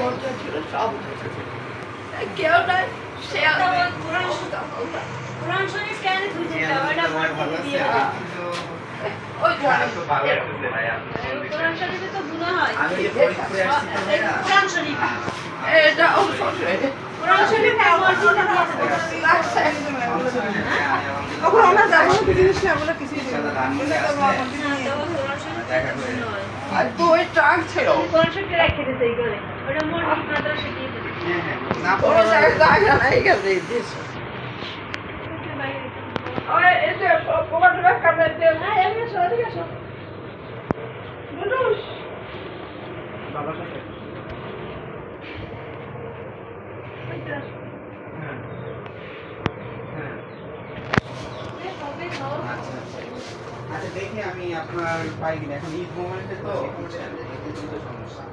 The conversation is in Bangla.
মন্ত্র ছিল সব কেউ নাই সে কোরআন শরীফ কেন বুঝে যাও এটা মনে দিয়ে ওই কোরআন শরীফে তো গুনাহ হয় আমি যে ফরিদপুরে আসছি তো ভাইয়া কোরআন শরীফ এটা অবশ্যই কোরআন শরীফ আমার দিতে লাগছে ওখানে আমরা যাবো না কিছু জিনিস আমরা কিছু ইনশাআল্লাহ ধানমন্ডি আসলে দেখা করে আর তো ওই ট্রাক ছিল কোরআন শরীফ রেখে দিতে এই করে ওটা মোর মাদ্রাসা দিয়ে দিতে হ্যাঁ হ্যাঁ না ওই জায়গা নাই গেছে দেশ ওই এসে সব কোমাটো কাটে দে না এমনি সরে গেছো বুঝুস বাবার সাথে হ্যাঁ হ্যাঁ আচ্ছা আচ্ছা দেখি আমি আপনার পাই কিনা এখন ঈদ মোমেন্টে তো বুঝছেন এই তো সমস্যা